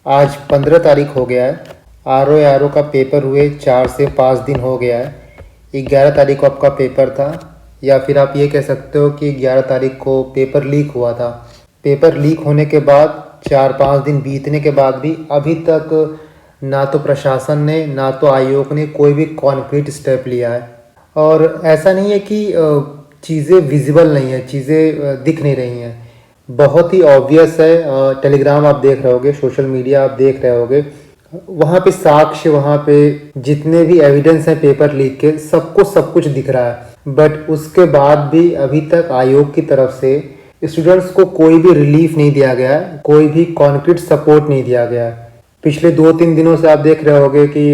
आज 15 तारीख हो गया है। आर ओ का पेपर हुए 4 से 5 दिन हो गया है। 11 तारीख को आपका पेपर था, या फिर आप ये कह सकते हो कि 11 तारीख को पेपर लीक हुआ था। पेपर लीक होने के बाद 4-5 दिन बीतने के बाद भी अभी तक ना तो प्रशासन ने ना तो आयोग ने कोई भी कॉन्क्रीट स्टेप लिया है। और ऐसा नहीं है कि चीज़ें विजिबल नहीं है, चीज़ें दिख नहीं रही हैं। बहुत ही ऑब्वियस है। टेलीग्राम आप देख रहे होगे, सोशल मीडिया आप देख रहे होगे, वहाँ पे साक्ष्य, वहाँ पे जितने भी एविडेंस हैं पेपर लीक के, सबको सब कुछ दिख रहा है। बट उसके बाद भी अभी तक आयोग की तरफ से स्टूडेंट्स को कोई भी रिलीफ नहीं दिया गया है, कोई भी कॉन्क्रीट सपोर्ट नहीं दिया गया है। पिछले 2-3 दिनों से आप देख रहे होगे कि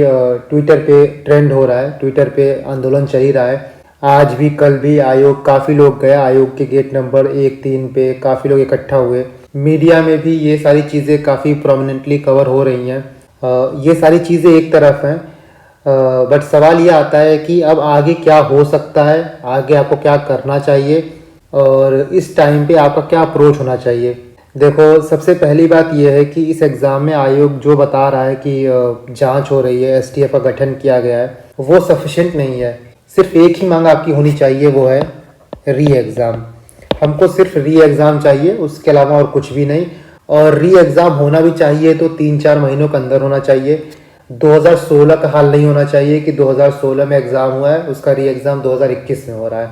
ट्विटर पे ट्रेंड हो रहा है, ट्विटर पे आंदोलन चल ही रहा है। आज भी कल भी आयोग काफ़ी लोग गए, आयोग के गेट नंबर 1-3 पे काफ़ी लोग इकट्ठा हुए। मीडिया में भी ये सारी चीज़ें काफ़ी प्रोमिनेंटली कवर हो रही हैं। ये सारी चीज़ें एक तरफ हैं, बट सवाल ये आता है कि अब आगे क्या हो सकता है, आगे आपको क्या करना चाहिए और इस टाइम पे आपका क्या अप्रोच होना चाहिए। देखो, सबसे पहली बात यह है कि इस एग्ज़ाम में आयोग जो बता रहा है कि जांच हो रही है, एसटीएफ का गठन किया गया है, वो सफिशिएंट नहीं है। सिर्फ एक ही मांग आपकी होनी चाहिए, वो है री एग्ज़ाम। हमको सिर्फ री एग्ज़ाम चाहिए, उसके अलावा और कुछ भी नहीं। और री एग्ज़ाम होना भी चाहिए तो 3-4 महीनों के अंदर होना चाहिए। 2016 का हाल नहीं होना चाहिए कि 2016 में एग्ज़ाम हुआ है, उसका री एग्ज़ाम 2021 में हो रहा है।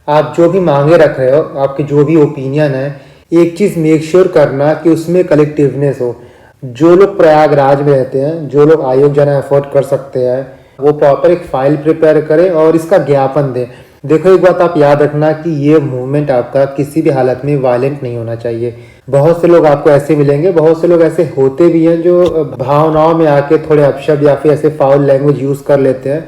आप जो भी मांगे रख रहे हो, आपके जो भी ओपिनियन है, एक चीज़ मेक श्योर करना कि उसमें कलेक्टिवनेस हो। जो लोग प्रयागराज में रहते हैं, जो लोग आयोग जाना अफोर्ड कर सकते हैं, वो प्रॉपर एक फाइल प्रिपेयर करें और इसका ज्ञापन दें। देखो, एक बात आप याद रखना कि ये मूवमेंट आपका किसी भी हालत में वायलेंट नहीं होना चाहिए। बहुत से लोग आपको ऐसे मिलेंगे, बहुत से लोग ऐसे होते भी हैं जो भावनाओं में आके थोड़े अपशब्द या फिर ऐसे फाउल लैंग्वेज यूज़ कर लेते हैं।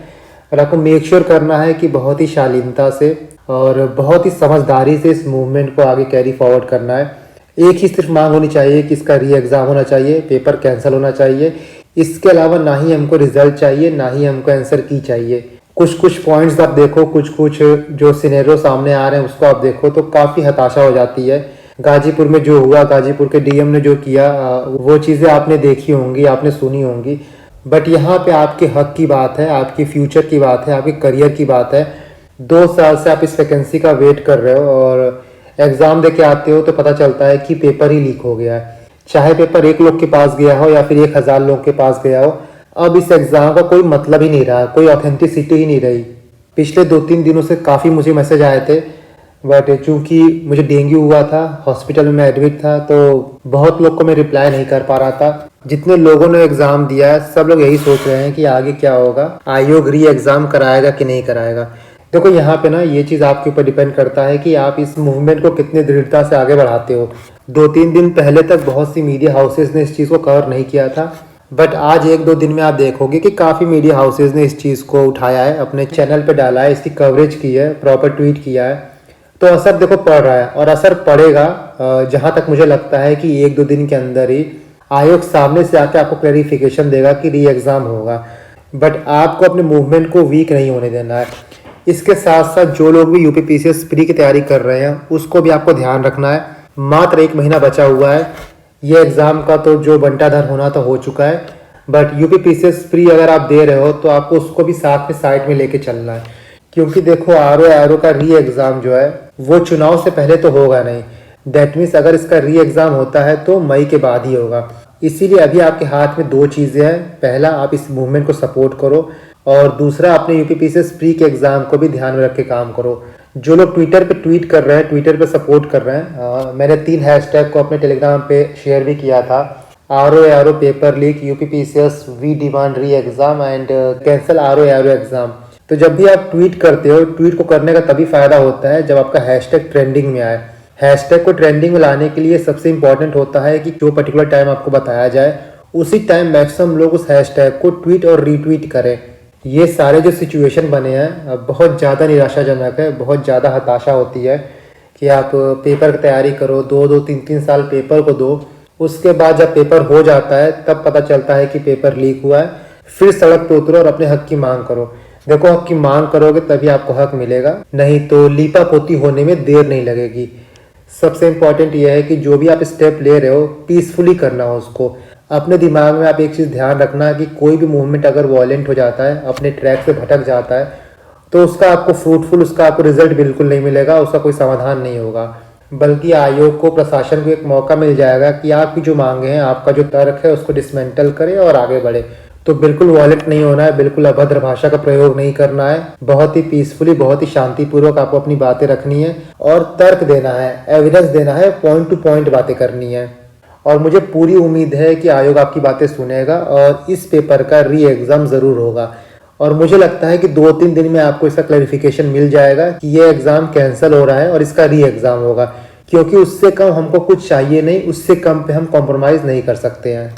और आपको मेक श्योर करना है कि बहुत ही शालीनता से और बहुत ही समझदारी से इस मूवमेंट को आगे कैरी फॉरवर्ड करना है। एक ही सिर्फ मांग होनी चाहिए कि इसका री एग्ज़ाम होना चाहिए, पेपर कैंसिल होना चाहिए। इसके अलावा ना ही हमको रिजल्ट चाहिए, ना ही हमको आंसर की चाहिए। कुछ कुछ पॉइंट्स आप देखो, कुछ कुछ जो सिनेरियो सामने आ रहे हैं उसको आप देखो तो काफ़ी हताशा हो जाती है। गाजीपुर में जो हुआ, गाजीपुर के डीएम ने जो किया, वो चीज़ें आपने देखी होंगी, आपने सुनी होंगी। बट यहाँ पे आपके हक की बात है, आपकी फ्यूचर की बात है, आपके करियर की बात है। 2 साल से आप इस वैकेंसी का वेट कर रहे हो और एग्ज़ाम दे के आते हो तो पता चलता है कि पेपर ही लीक हो गया है। चाहे पेपर 1 लोग के पास गया हो या फिर 1000 लोग के पास गया हो, अब इस एग्ज़ाम का कोई मतलब ही नहीं रहा, कोई ऑथेंटिसिटी ही नहीं रही। पिछले 2-3 दिनों से काफ़ी मुझे मैसेज आए थे, बट चूंकि मुझे डेंगू हुआ था, हॉस्पिटल में मैं एडमिट था, तो बहुत लोग को मैं रिप्लाई नहीं कर पा रहा था। जितने लोगों ने एग्ज़ाम दिया है, सब लोग यही सोच रहे हैं कि आगे क्या होगा, आयोग री एग्ज़ाम कराएगा कि नहीं कराएगा। देखो, यहाँ पे ना ये चीज़ आपके ऊपर डिपेंड करता है कि आप इस मूवमेंट को कितने दृढ़ता से आगे बढ़ाते हो। 2-3 दिन पहले तक बहुत सी मीडिया हाउसेज ने इस चीज़ को कवर नहीं किया था, बट आज 1-2 दिन में आप देखोगे कि काफ़ी मीडिया हाउसेज ने इस चीज़ को उठाया है, अपने चैनल पे डाला है, इसकी कवरेज की है, प्रॉपर ट्वीट किया है। तो असर देखो पड़ रहा है और असर पड़ेगा। जहाँ तक मुझे लगता है कि 1-2 दिन के अंदर ही आयोग सामने से आके आपको क्लैरिफिकेशन देगा कि री एग्ज़ाम होगा। बट आपको अपने मूवमेंट को वीक नहीं होने देना है। इसके साथ साथ जो लोग भी यूपीपीसीएस प्री की तैयारी कर रहे हैं, उसको भी आपको ध्यान रखना है। मात्र 1 महीना बचा हुआ है। ये एग्ज़ाम का तो जो बंटाधर होना तो हो चुका है, बट यूपीपीसीएस प्री अगर आप दे रहे हो तो आपको उसको भी साथ में साइड में लेके चलना है। क्योंकि देखो, आर ओ का री एग्ज़ाम जो है वो चुनाव से पहले तो होगा नहीं। दैट मीन्स अगर इसका री एग्ज़ाम होता है तो मई के बाद ही होगा। इसीलिए अभी आपके हाथ में 2 चीज़ें हैं। पहला, आप इस मूवमेंट को सपोर्ट करो और दूसरा, अपने यूपीपीसीएस प्री के एग्ज़ाम को भी ध्यान में रख के काम करो। जो लोग ट्विटर पे ट्वीट कर रहे हैं, ट्विटर पे सपोर्ट कर रहे हैं, मैंने 3 हैशटैग को अपने टेलीग्राम पे शेयर भी किया था। R O paper leak, UPPCS we demand re exam and cancel R O exam. तो जब भी आप ट्वीट करते हो, ट्वीट को करने का तभी फ़ायदा होता है जब आपका हैशटैग ट्रेंडिंग में आए। हैशटैग को ट्रेंडिंग में लाने के लिए सबसे इंपॉर्टेंट होता है कि जो पर्टिकुलर टाइम आपको बताया जाए, उसी टाइम मैक्सिमम लोग उस हैशटैग को ट्वीट और रीट्वीट करें। ये सारे जो सिचुएशन बने हैं बहुत ज़्यादा निराशाजनक है, बहुत ज़्यादा हताशा होती है कि आप पेपर की तैयारी करो, 2-2, 3-3 साल पेपर को दो, उसके बाद जब पेपर हो जाता है तब पता चलता है कि पेपर लीक हुआ है। फिर सड़क पे उतरो और अपने हक की मांग करो। देखो, हक की मांग करोगे तभी आपको हक मिलेगा, नहीं तो लीपा पोती होने में देर नहीं लगेगी। सबसे इम्पॉर्टेंट यह है कि जो भी आप स्टेप ले रहे हो, पीसफुली करना हो उसको। अपने दिमाग में आप एक चीज़ ध्यान रखना कि कोई भी मूवमेंट अगर वॉयलेंट हो जाता है, अपने ट्रैक से भटक जाता है, तो उसका आपको फ्रूटफुल, उसका आपको रिजल्ट बिल्कुल नहीं मिलेगा, उसका कोई समाधान नहीं होगा। बल्कि आयोग को, प्रशासन को एक मौका मिल जाएगा कि आपकी जो मांगे हैं, आपका जो तर्क है, उसको डिसमेंटल करे और आगे बढ़े। तो बिल्कुल वॉयलेंट नहीं होना है, बिल्कुल अभद्र भाषा का प्रयोग नहीं करना है, बहुत ही पीसफुली, बहुत ही शांतिपूर्वक आपको अपनी बातें रखनी है और तर्क देना है, एविडेंस देना है, पॉइंट टू पॉइंट बातें करनी है। और मुझे पूरी उम्मीद है कि आयोग आपकी बातें सुनेगा और इस पेपर का री एग्ज़ाम ज़रूर होगा। और मुझे लगता है कि 2-3 दिन में आपको इसका क्लैरिफिकेशन मिल जाएगा कि ये एग्ज़ाम कैंसिल हो रहा है और इसका री एग्ज़ाम होगा, क्योंकि उससे कम हमको कुछ चाहिए नहीं, उससे कम पे हम कॉम्प्रोमाइज़ नहीं कर सकते हैं।